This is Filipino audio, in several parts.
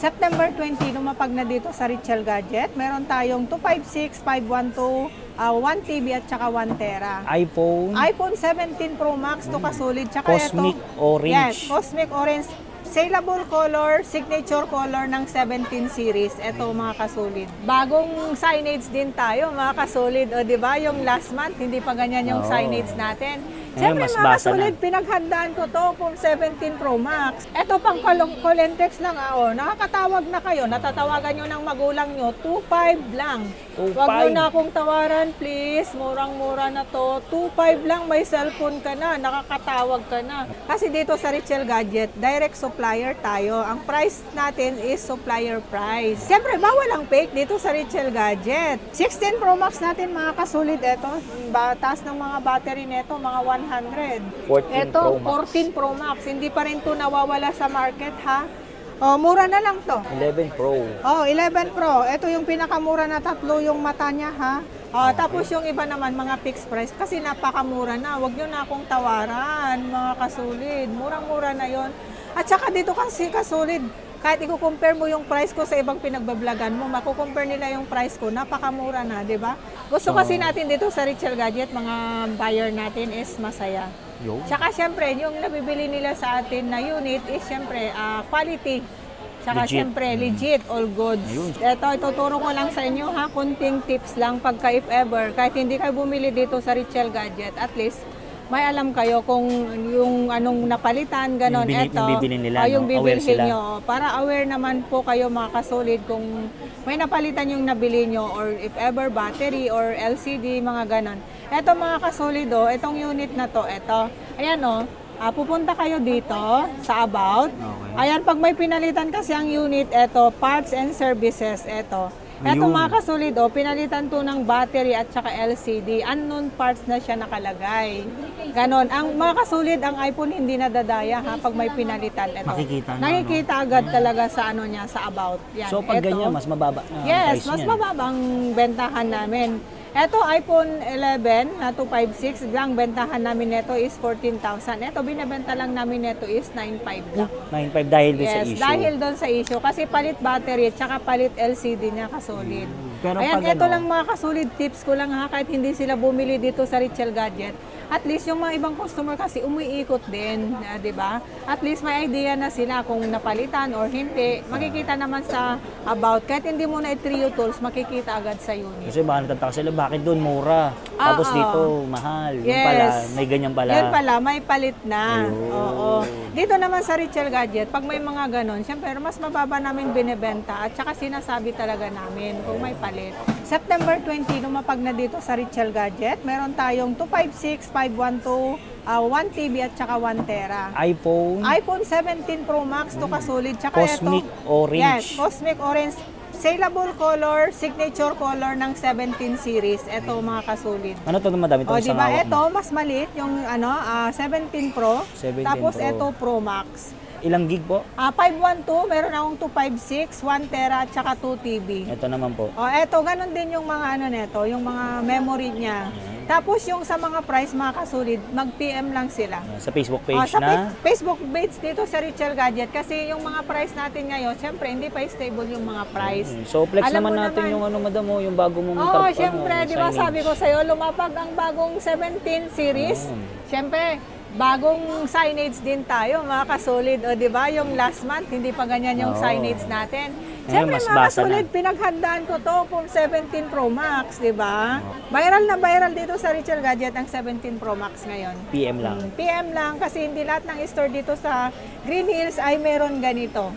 September 20, lumapag na dito sa Richel Gadget. Meron tayong 256, 512, 1 TB at saka 1 Tera. iPhone 17 Pro Max, to kasulid. Tsaka Cosmic Orange. Yes, Cosmic Orange. Saleable color, signature color ng 17 series. Ito mga kasulid. Bagong signage din tayo mga kasulid. O diba, yung last month, hindi pa ganyan yung signage natin. Siyempre mga kasulid, pinaghandaan ko to kung 17 Pro Max. Ito pang Colentex lang. Nakakatawag na kayo. Natatawagan nyo ng magulang nyo. 2.5 lang. Huwag nyo na akong tawaran please. Murang-mura na to. 2.5 lang, may cellphone ka na. Nakakatawag ka na. Kasi dito sa Richel Gadget, direct supplier tayo. Ang price natin is supplier price. Siyempre, bawal ang fake dito sa Richel Gadget. 16 Pro Max natin mga kasulid. Ito, taas ng mga battery nito, mga 100. 14 Ito, Pro Max. 14 Pro Max. Hindi pa rin to nawawala sa market ha. Mura na lang to. 11 Pro. 11 Pro. Ito yung pinakamura na tatlo yung mata niya ha. Tapos yung iba naman mga fixed price kasi napakamura na. Huwag nyo na akong tawaran mga kasulid. Murang-mura na yon. At saka dito kasi kasulid, kahit i-compare mo yung price ko sa ibang pinagbablagan mo, makukompare nila yung price ko, napakamura na, di ba? Gusto kasi natin dito sa Richel Gadget, mga buyer natin is masaya. Tsaka syempre, yung nabibili nila sa atin na unit is syempre quality. Tsaka syempre, legit, all goods. Ito, ituturo ko lang sa inyo ha, kunting tips lang pagka if ever, kahit hindi kayo bumili dito sa Richel Gadget, at least, may alam kayo kung yung anong napalitan, gano'n. Yung bibili nila, yung bibilhin aware nyo. Para aware naman po kayo mga kasolid kung may napalitan yung nabili nyo or if ever battery or LCD, mga gano'n. Eto mga kasolid, itong unit na to, ayan pupunta kayo dito sa About. Ayan, pag may pinalitan kasi ang unit, parts and services, Eto mga kasulid, pinalitan to ng battery at saka LCD. Unknown parts na siya nakalagay. Ganon. Ang mga kasulid, ang iPhone hindi nadadaya ha pag may pinalitan. Nakikita agad talaga sa niya, sa About. Yan. So pag ganyan, mas mababa na yes, price mas niyan. mababa ang bentahan namin. Ito, iPhone 11 na 256, ang bentahan namin nito is 14,000. Ito, binibenta lang namin nito is 9,500 lang. 9,500 dahil doon sa issue. Yes, dahil doon sa issue. Kasi palit battery at saka palit LCD niya kasolid. Pero ayan, pag ito lang mga kasolid tips ko lang ha, kahit hindi sila bumili dito sa Richel Gadget. At least yung mga ibang customer kasi umiikot din, di ba? At least may idea na sila kung napalitan or hindi. Makikita naman sa About. Kahit hindi mo na i-trio tools, makikita agad sa unit. Kasi baka natataka sila, bakit doon mura? Tapos dito, mahal. Yes. Yung pala, may ganyan pala. Yan pala, may palit na. Oo. Dito naman sa Richel Gadget, pag may mga ganon, syempre mas mababa namin binibenta at saka sinasabi talaga namin kung may palit. September 20, lumapag na dito sa Richel Gadget. Meron tayong 256, 512, 1 TB at saka 1 Tera. iPhone 17 Pro Max, to kasulid. Tsaka Cosmic Orange. Yes, Cosmic Orange. Saleable color, signature color ng 17 series. Ito mga kasulid. Ano to na madami? Diba? Ito, mas maliit yung 17 Pro. 17 tapos Pro. ito Pro Max. Ilang gig po? 512, meron akong 256, 1 Tera at saka 2 TB. Ito naman po. Ito, ganun din yung mga nito, yung mga memory niya. Tapos yung sa mga price mga kasulid, mag-PM lang sila. Sa Facebook page sa Facebook page dito sa Richel Gadget kasi yung mga price natin ngayon, syempre hindi pa stable yung mga price. So flex naman natin yung madam mo, yung bago mong syempre, di ba sabi ko sa'yo, lumapag ang bagong 17 series. Syempre, bagong signage din tayo mga kasolid. O di ba yung last month, hindi pa ganyan yung signage natin. Siyempre mga kasolid, pinaghandaan ko to kung 17 Pro Max, di ba? Viral na viral dito sa Richel Gadget ang 17 Pro Max ngayon. PM lang. PM lang kasi hindi lahat ng store dito sa Green Hills ay meron ganito.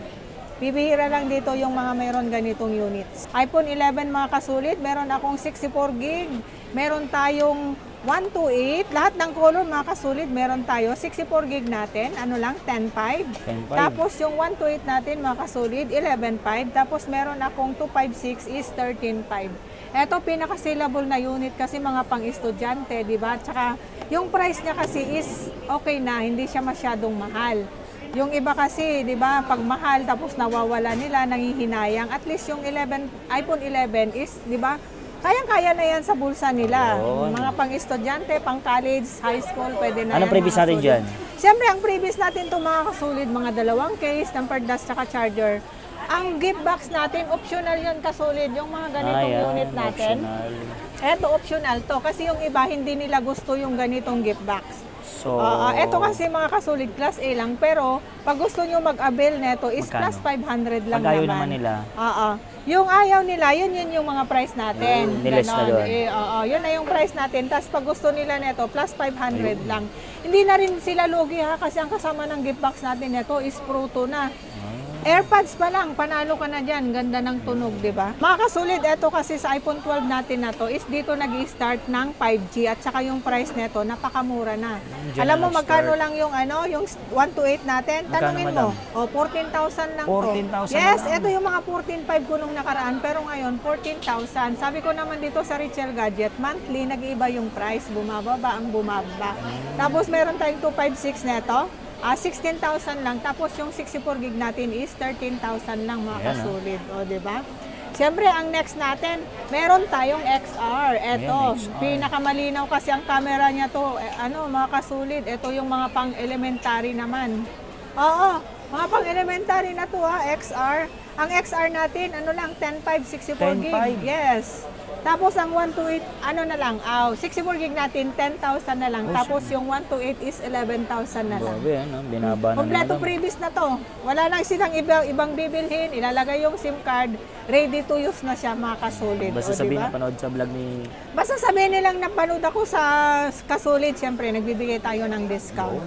Bibihira lang dito yung mga meron ganitong units. iPhone 11 mga kasulit, meron akong 64 gig, meron tayong 128, lahat ng color mga kasulit, meron tayo 64 gig natin, ano lang, 10.5. Tapos yung 128 natin mga kasulit, 11.5. Tapos meron akong 256 is 13.5. Ito pinaka-saleable na unit kasi mga pang-estudyante, di ba? Tsaka yung price niya kasi is okay na, hindi siya masyadong mahal. Yung iba kasi, di ba, pag mahal tapos nawawala nila, nangihinayang. At least yung iPhone 11 is, di ba, kayang-kaya na yan sa bulsa nila. Mga pang-estudyante, pang-college, high school, pwede na. Anong previous natin dyan? Siyempre, ang previous natin ito mga kasulit, mga 2 case, tempered glass, tsaka charger. Ang gift box natin, optional yun kasulid, yung mga ganitong unit natin. Optional. Eto optional to kasi yung iba hindi nila gusto yung ganitong gift box. So, Eto kasi mga kasulid class A lang pero pag gusto nyo mag-avail neto is Magkano? plus 500 lang pag ayaw naman. naman nila, Yung ayaw nila, yun yung mga price natin. Niles na doon. Yun na yung price natin. Tapos pag gusto nila neto, plus 500 lang. Hindi na rin sila lugi ha kasi ang kasama ng gift box natin neto is Pruto na. AirPods pa lang, panalo ka na dyan. Ganda ng tunog, di ba? Mga kasulid, eto kasi sa iPhone 12 natin na to is dito nag-i-start ng 5G at saka yung price neto, napakamura na. Diyan Alam mo na magkano nag-start. lang yung 128 natin? Magkano, Tanungin mo. 14,000 lang to. 14,000 Yes, lang. eto yung mga 14,500 ko nung nakaraan, pero ngayon 14,000. Sabi ko naman dito sa Richel Gadget, monthly, nag-iiba yung price. Bumababa ang bumaba. Tapos meron tayong 256 neto. 16,000 lang. Tapos yung 64 gig natin is 13,000 lang mga Ayan, kasulid. O, di ba? Siyempre, ang next natin, meron tayong XR. Ito, Ayan, XR. pinakamalinaw kasi ang camera niya to. Mga kasulid. Ito yung mga pang-elementary naman. Oo, mga pang-elementary na to XR. Ang XR natin, 10.5, 64 gig. 10.5? Yes. Tapos ang 128, na lang, 64 gig natin, 10,000 na lang. Tapos yung 128 is 11,000 na lang. Grabe, binaba na Kompleto nila. previous na to. Wala lang silang ibang bibilhin. Ilalagay yung SIM card. Ready to use na siya, mga kasulid. Basta O, sabihin diba? na panood sa vlog ni... Basta sabihin nilang napanood ako sa kasulid, siyempre, nagbibigay tayo ng discount.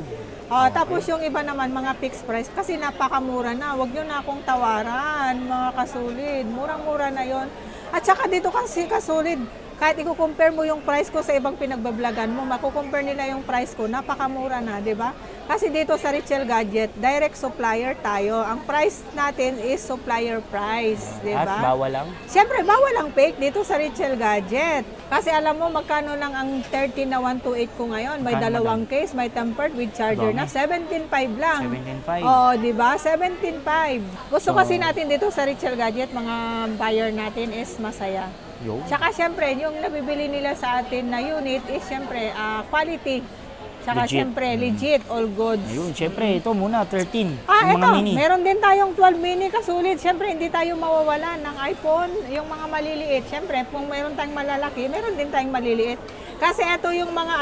Tapos yung iba naman, mga fixed price, kasi napakamura na. Huwag nyo na akong tawaran, mga kasulid. Murang-mura na yon. At saka dito kasi kasulid, kahit i-compare mo yung price ko sa ibang pinagbablagan mo, makukompare nila yung price ko, napakamura na, di ba? Kasi dito sa Richel Gadget, direct supplier tayo. Ang price natin is supplier price, di At ba? bawal lang. Siyempre, bawal ang fake dito sa Richel Gadget. Kasi alam mo, magkano lang ang 13 na 128 ko ngayon. May Magkano, dalawang case, may tempered with charger na. 17.5 lang. 17.5. Oo, di ba? 17.5. Gusto So, kasi natin dito sa Richel Gadget, mga buyer natin is masaya. Yo. Tsaka siyempre, yung nabibili nila sa atin na unit is siyempre quality. Tsaka Legit. siyempre, legit, all goods. Ayun, syempre, ito muna, 13. Yung Ito, mga mini. meron din tayong 12 mini kasulid. Siyempre, hindi tayo mawawala ng iPhone, yung mga maliliit. Siyempre, kung meron tayong malalaki, meron din tayong maliliit. Kasi ito yung mga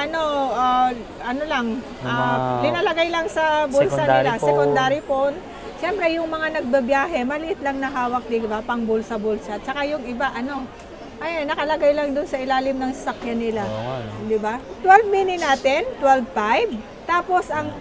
linalagay lang sa bulsa Secondary nila, phone. secondary phone. Siyempre, yung mga nagbabiyahe, maliit lang na hawak, di ba, pang bulsa-bulsa. Tsaka yung iba, nakalagay lang doon sa ilalim ng sasakyan nila. Oo nga, no? Di ba? 12 mini natin, 12.5. Tapos ang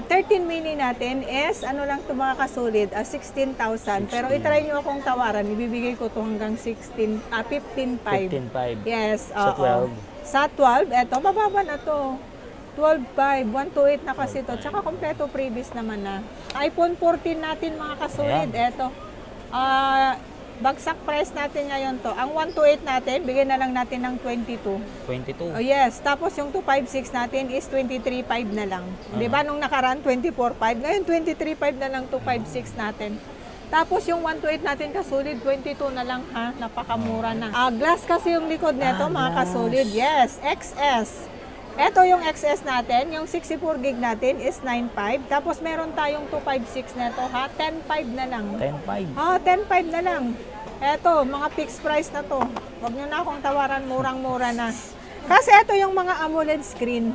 13 mini natin is, lang ito mga kasulid, 16,000. Pero itry nyo akong tawaran, ibibigay ko to hanggang 15.5. 15.5. Yes, Sa oo. 12. Sa 12, eto, mababa na to. 12.5, 128 na kasi to. Tsaka kompleto previous naman na. iPhone 14 natin mga kasulid, eto. Bagsak price natin ngayon to. Ang 128 natin, bigyan na lang natin ng 22. 22. Oh yes, tapos yung 256 natin is 23.5 na lang. 'Di ba nung nakaraan 24.5, ngayon 23.5 na lang 256 natin. Tapos yung 128 natin kasulid 22 na lang ha, napakamura na. Glass kasi yung likod nito mga glass. kasulid. Yes, XS. Ito yung XS natin, yung 64 gig natin is 9.5. Tapos meron tayong 256 nito ha, 10.5 na lang. 10.5. 10.5 na lang. Eto, mga fixed price na to. Huwag nyo na akong tawaran, murang-mura na. Kasi ito yung mga AMOLED screen.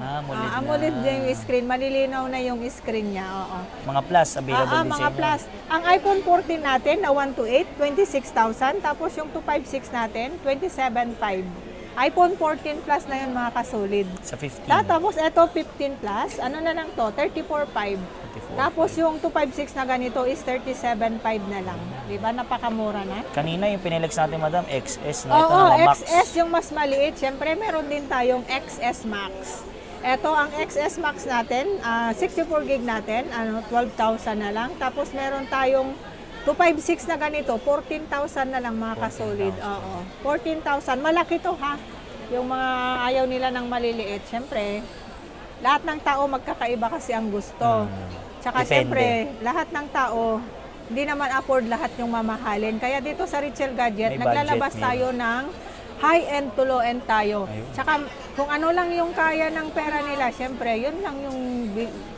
AMOLED din yung screen. Malilinaw na yung screen niya. Oo. Mga plus, available din Mga sa inyo. plus. Ang iPhone 14 natin na 128, 26,000. Tapos yung 256 natin, 27,500. iPhone 14 Plus na yun mga kasulid. Sa 15. Tapos ito 15 Plus, na lang to, 34,500. Tapos yung 256 na ganito is 37,500 na lang. Di ba? Napakamura na. Kanina yung pinelex natin, madam, XS. No? Ito Oo, na Max. XS yung mas maliit. Siyempre, meron din tayong XS Max. Ito, ang XS Max natin, 64 gig natin, 12,000 na lang. Tapos meron tayong 256 na ganito, 14,000 na lang mga kasolid. Oo, 14,000. Malaki to ha. Yung mga ayaw nila ng maliliit. Siyempre, lahat ng tao magkakaiba kasi ang gusto. Tsaka Depende. siyempre, lahat ng tao, hindi naman afford lahat yung mamahalin. Kaya dito sa Richel Gadget, May naglalabas budget tayo ng high-end to low-end tayo. Ayun. Tsaka kung ano lang yung kaya ng pera nila, siyempre, yun lang yung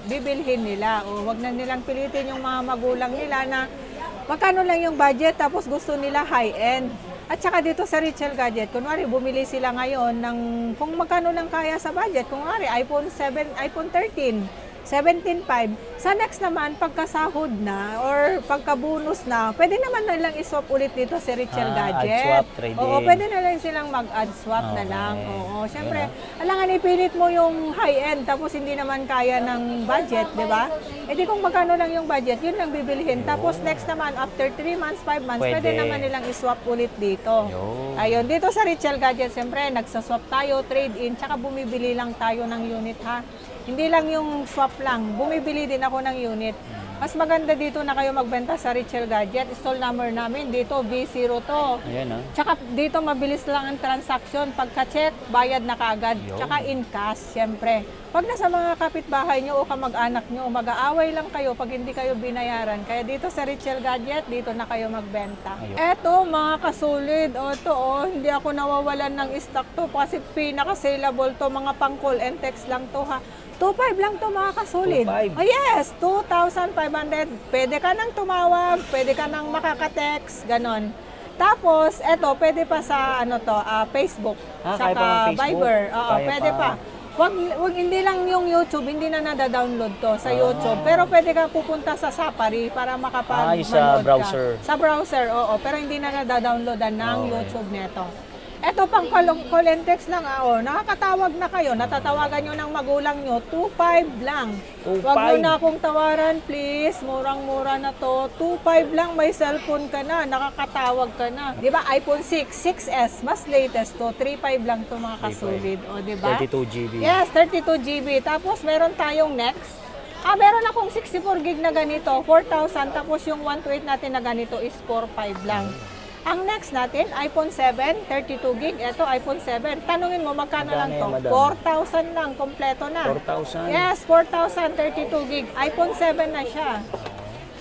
bibilhin nila. O wag na nilang pilitin yung mga magulang nila na magkano lang yung budget tapos gusto nila high-end. At saka dito sa Richel Gadget, kunwari bumili sila ngayon ng kung magkano lang kaya sa budget, kunwari iPhone 7, iPhone 13, 17.5. Sa next naman, pagkasahod na or pagka-bonus na, pwede naman na lang iswap ulit dito si Richel Gadget. Add swap, trade-in. Oo, pwede na lang silang mag-add swap na lang. Oo, syempre, alangan ipilit mo yung high-end tapos hindi naman kaya ng budget, di ba? E di kung magkano lang yung budget, yun lang bibilihin. Tapos next naman, after 3 months, 5 months, pwede naman nilang iswap ulit dito. Ayun, dito sa Richel Gadget, syempre, nagsaswap tayo, trade-in, tsaka bumibili lang tayo ng unit, ha? Hindi lang yung swap lang, bumibili din ako ng unit. Mas maganda dito na kayo magbenta sa Richel Gadget. Stall number namin dito, B02. Ayan, Tsaka dito mabilis lang ang transaction. Pagka-check, bayad na kaagad. Tsaka in cash, syempre. Pag nasa mga kapitbahay nyo o kamag-anak nyo, mag-aaway lang kayo pag hindi kayo binayaran. Kaya dito sa Richel Gadget, dito na kayo magbenta. Eto mga kasulid, hindi ako nawawalan ng stock to kasi pinaka-saleable to, mga pang-call and text lang to, ha. 2.5 lang to mga kasulid. 2.5? Oh yes, 2,500. Pwede ka nang tumawag, pwede ka nang makaka-text, ganon. Tapos, eto, pwede pa sa Facebook, kaya pa ng saka Facebook? Viber. Oo, Kaya pwede pa. Wag hindi lang yung YouTube, hindi na nada-download to sa YouTube. Pero pwede ka pupunta sa Safari para makapag-download sa browser. Sa browser, oo. Pero hindi na nada-downloadan ng YouTube neto. Eto pang call and text lang, nakakatawag na kayo, natatawagan nyo ng magulang nyo, 2.5 lang. 2.5. Wag nyo na akong tawaran, please, murang-mura na to. 2.5 lang, may cellphone ka na, nakakatawag ka na. Di ba, iPhone 6, 6S, mas latest to, 3.5 lang to mga kasulid. O, di ba? 32 GB. Yes, 32 GB. Tapos meron tayong next. Meron akong 64 gig na ganito, 4,000. Tapos yung 128 natin na ganito is 4.5 lang. Ang next natin, iPhone 7, 32 gig. Ito, iPhone 7. Tanungin mo, magkano lang to? 4,000 lang, kompleto na. 4,000? Yes, 4,000, 32 gig. iPhone 7 na siya.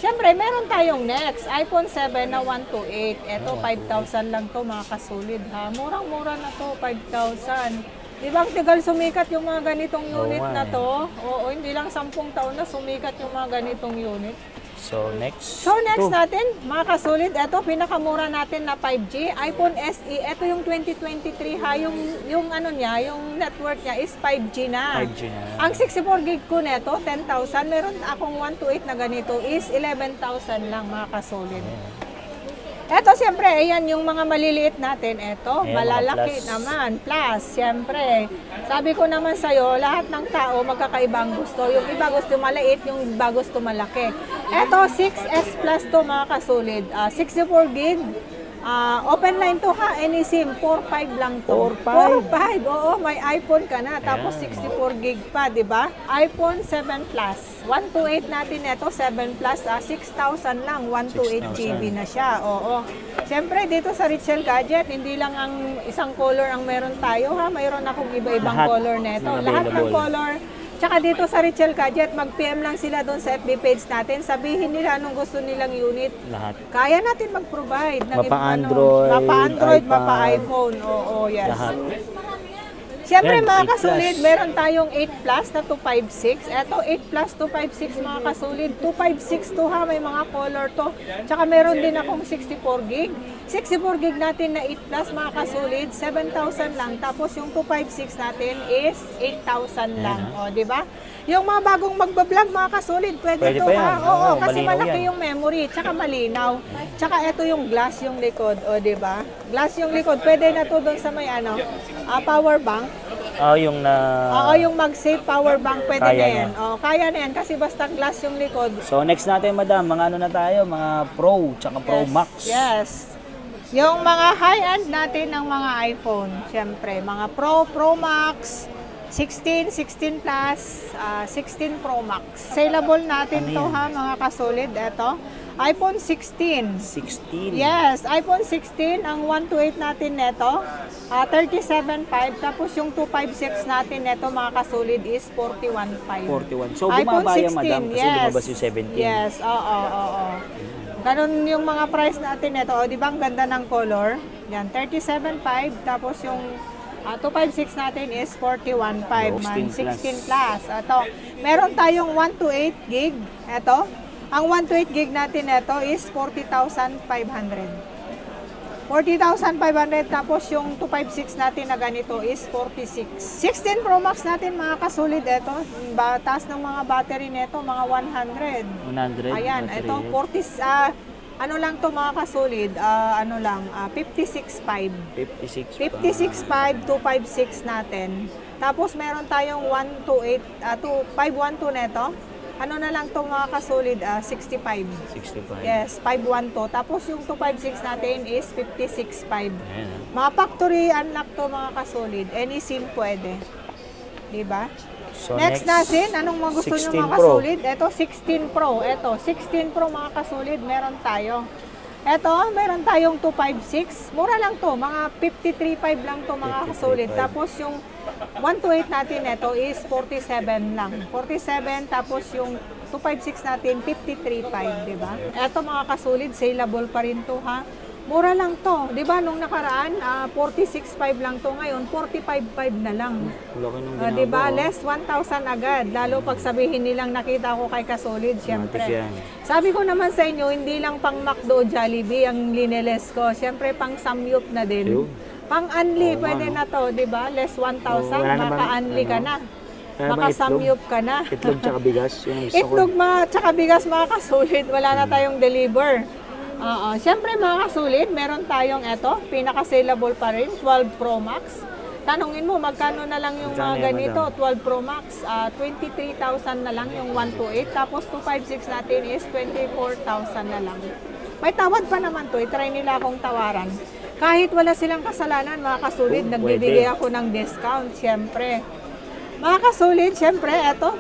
Siyempre, meron tayong next, iPhone 7 na 128. Ito, 5,000 lang to mga kasulid, ha. Murang-mura na to, 5,000. Di ba ang tigal sumikat yung mga ganitong unit na to? Oo, hindi lang 10 taon na sumikat yung mga ganitong unit. So, next natin, mga kasulit, ito, pinakamura natin na 5G, iPhone SE, ito yung 2023, ha, yung network niya is 5G na. 5G na. Ang 64 gig ko neto, 10,000, meron akong 128 na ganito is 11,000 lang, mga kasulit. Eto, siyempre, ayan yung mga maliliit natin. Eto, malalaki naman. Plus, siyempre, sabi ko naman sa'yo, lahat ng tao magkakaibang gusto. Yung iba gusto maliit, yung iba gusto malaki. Eto, 6S Plus to mga kasulid. 64 gig. Open line to, ha, any SIM, 4.5 lang to. 4.5, oo, may iPhone ka na, tapos 64 gig pa, di ba? iPhone 7 Plus, 128 natin ito, 7 Plus, 6,000 lang, 128 GB na siya, oo. Siyempre, dito sa Richel Gadget, hindi lang ang isang color ang meron tayo, ha, mayroon akong iba-ibang color neto. Lahat ng color. Tsaka dito sa Richel Gadget, mag-PM lang sila doon sa FB page natin. Sabihin nila anong gusto nilang unit. Lahat. Kaya natin mag-provide. Mapa-Android, mapa-Android, iPad. mapa-iPhone. Oo, yes. Lahat. Siyempre Yan, mga 8 kasulid, plus. meron tayong 8 Plus na 256. Ito 8 Plus 256 mga kasulid. 256 to, ha, may mga color to. Tsaka meron din akong 64 gig. 64 gig natin na 8 Plus mga kasulid, 7,000 lang. Tapos yung 256 natin is 8,000 lang. O, di ba? Yung mga bagong magbablog mga kasulid, pwede to, pa yan. ha. Oo, kasi malinaw malaki yan. yung memory, tsaka malinaw. Tsaka ito yung glass yung likod, o, di ba? Glass yung likod, pwede na to doon sa may power bank. Yung na... Oo, yung mag-save power bank, pwede Kaya na yan. Kaya na yan kasi basta glass yung likod. So, next natin, madam, mga ano na tayo, mga Pro, tsaka Pro Max. Yes. Yung mga high-end natin ng mga iPhone, syempre, mga Pro Max, 16, 16 Plus, 16 Pro Max. Saleable natin to, ha, mga kasolid. Ito, iPhone 16. 16? Yes, iPhone 16, ang 128 natin neto, 37.5. Tapos yung 256 natin neto, mga kasolid, is 41.5. 41. So, bumaba yan, madam, kasi lumabas yung 17. Yes, oo. Ganun yung mga price natin neto. O, di ba ang ganda ng color? Yan, 37.5. Tapos yung 256 natin is 41.5 man, 16 plus. Ito, meron tayong 128 gig. Ito, Ang 128 gig natin ito is 40,500. 40,500, tapos yung 256 natin na ganito is 46. 16 Pro Max natin mga kasulit, ito, taas ng mga battery nito, mga 100. 100. Ayan, battery ito, health. 40, ano lang to mga kasulit, 56.5. 56. 56.5, 256 natin. Tapos meron tayong 128, 512 neto. Ano na lang to mga kasulit, 65. 65. Yes, 512. Tapos yung 256 natin is 56.5. Ayan. Mga factory unlock to mga kasolid. Any SIM pwede. Diba? So Next natin, anong mga gusto nyo 16 mga Pro. kasolid? Ito, 16 Pro. Ito, 16 Pro mga kasolid, meron tayo. Ito, meron tayong 256. Mura lang to, mga 53.5 lang to mga kasolid. 53.5. Tapos yung 128 natin, ito is 47 lang. 47, tapos yung 256 natin, 53.5, di ba? Ito mga kasolid, saleable pa rin to ha. Mura lang to, di ba? Nung nakaraan, 46.5 lang to. Ngayon, 45.5 na lang. Laki ng Di ba? Less 1,000 agad. Lalo pag sabihin nilang nakita ko kay Kasolid, syempre. yan. Sabi ko naman sa inyo, hindi lang pang McDo, Jollibee ang lineles ko. Syempre, pang Samyup na din. Yun. Pang Unli, Oo, pwede na to, di ba? Less 1,000, wala naman, maka-Unli ka na. Wala bang Maka-Samyup ka na. Itlog tsaka bigas. Yung gusto Itlog ko. tsaka bigas mga Kasolid, wala na tayong deliver. Siyempre mga kasulit, meron tayong eto, pinaka-saleable pa rin, 12 Pro Max. Tanungin mo, magkano na lang yung mga Magkano yan, ganito, 12 Pro Max, 23,000 na lang yung 128, tapos 256 natin is 24,000 na lang. May tawad pa naman to, itry nila akong tawaran. Kahit wala silang kasalanan, mga kasulit, Oh, nagbibigay pwede. ako ng discount, siyempre. Mga kasulit, siyempre, eto,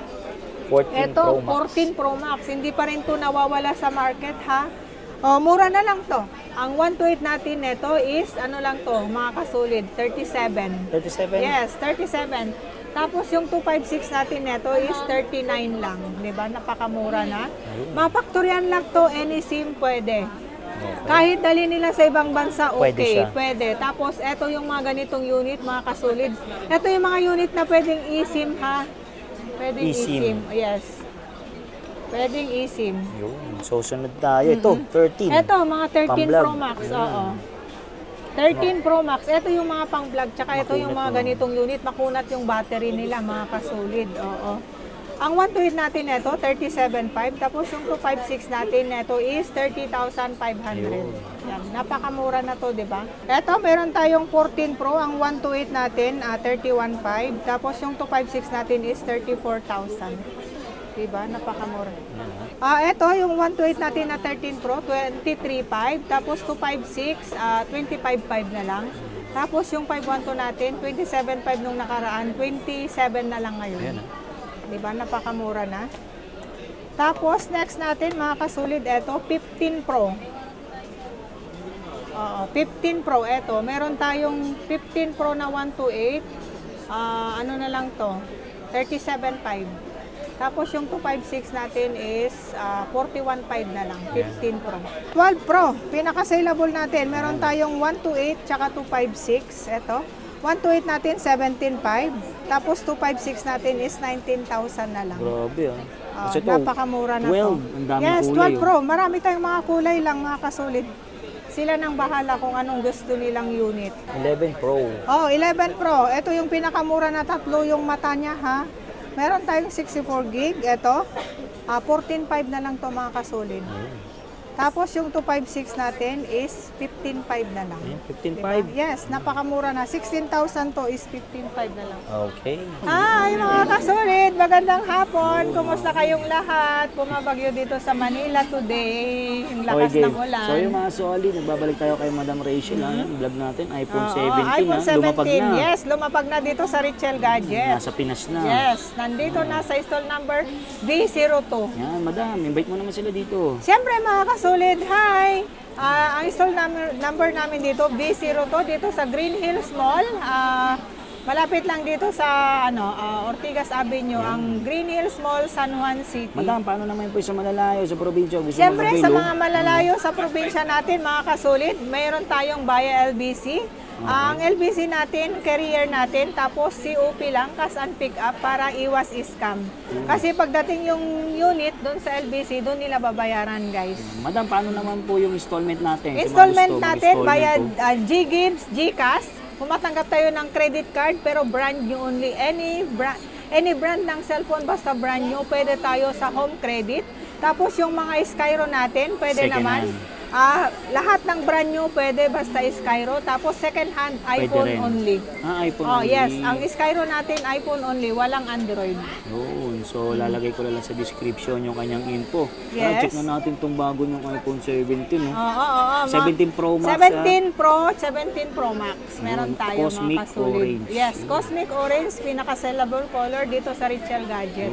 14 Pro Max. 14 Pro Max, hindi pa rin to nawawala sa market ha. Mura na lang to. Ang 128 natin nito is, ano lang to, mga kasulid, 37. 37? Yes, 37. Tapos yung 256 natin nito is 39 lang. Diba? Napakamura na. Mga factoryan lang to, any SIM pwede. Kahit dali nila sa ibang bansa, Pwede okay, siya. pwede. Tapos, eto yung mga ganitong unit, mga kasulid. Eto yung mga unit na pwedeng eSIM ha. Pwedeng eSIM. eSIM, yes. Pwedeng eSIM. Yun. So, sunod tayo. Ito, 13. Ito, mga 13 Pang-vlog. Pro Max, oo. 13 Pro Max, ito yung mga pang-vlog, tsaka ito yung mga Makunat, ganitong unit, makunat yung battery nila, mga kasulid, oo. Ang 128 natin ito, 37.5, tapos yung 256 natin ito is 30,500. Yan, napakamura na to, di ba? Ito, meron tayong 14 Pro, ang 128 natin, 31.5, tapos yung 256 natin is 34,000. Diba? Napakamura. Ito, yung 128 natin na 13 Pro, 23.5. Tapos 256, 25.5 na lang. Tapos yung 512 natin, 27.5 nung nakaraan, 27 na lang ngayon. Ayan, Diba? Napakamura na. Tapos, next natin, mga kasulid, ito, 15 Pro. 15 Pro, ito. Meron tayong 15 Pro na 128. Ano na lang to? 37.5. Tapos yung 256 natin is 41.5 na lang, 15 Pro. 12 Pro, pinaka-saleable natin. Meron tayong 128 tsaka 256. Ito, 128 natin 17.5. Tapos 256 natin is 19,000 na lang. Grabe Kasi ito, Napakamura na 12. to. Ang daming Yes, kulay. 12 Pro. Marami tayong mga kulay lang, mga kasulid. Sila nang bahala kung anong gusto nilang unit. 11 Pro. 11 Pro. Ito yung pinakamura na tatlo yung mata niya ha. Meron tayong 64 gig, ito. 14.5 na lang to mga kasulid. Tapos yung 256 natin is 15.5 na lang. Ayan, 15.5. Diba? Yes, napakamura na. 16,000 to is 15.5 na lang. Okay. Hi mga kasulit! Magandang hapon! Kumusta kayong lahat? Pumabagyo dito sa Manila today. Yung lakas Okay, ng ulan. So yung mga solid, nagbabalik tayo kay Madam Rachel. Yung vlog natin, iPhone Oo, 17. iPhone 17. Lumapag na. Yes, lumapag na dito sa Richel Gadget. Nasa Pinas na. Yes, nandito na sa stall number B02. Yan, Madam, invite mo naman sila dito. Siyempre mga kasulit, hi! Ang stall number namin dito, B02, dito sa Green Hills Mall. Malapit lang dito sa Ortigas Avenue, ang Green Hills Mall, San Juan City. Madam, paano naman po sa malalayo, sa probinsya? Gusto Siyempre, mag-avail, sa mga malalayo sa probinsya natin, mga kasulit, mayroon tayong Baya LBC. Ang LBC natin, carrier natin, tapos COP lang, cash and pick up para iwas scam. Kasi pagdating yung unit doon sa LBC, doon nila babayaran, guys. Madam, paano naman po yung installment natin? Sa mga Installment gusto natin, mag-installment bayad po? G-Gives, Gcash. Kumatanggap tayo ng credit card, pero brand new only. Any brand ng cellphone, basta brand new, pwede tayo sa home credit. Tapos yung mga Skyro natin, pwede Second naman. hand. Lahat ng brand new pwede basta Skyro. Tapos second hand, Pwede iPhone rin. only. iPhone Oh, only. yes. Ang Skyro natin, iPhone only. Walang Android. Yun. So, lalagay ko na lang sa description yung kanyang info. Yes. Check na natin itong bago yung iPhone 17. No? Oo. 17 Pro Max. 17 Pro, 17 Pro Max. Meron tayo Cosmic mga kasulit. Orange. Yes, Cosmic Orange, pinaka-sellable color dito sa Richel Gadget.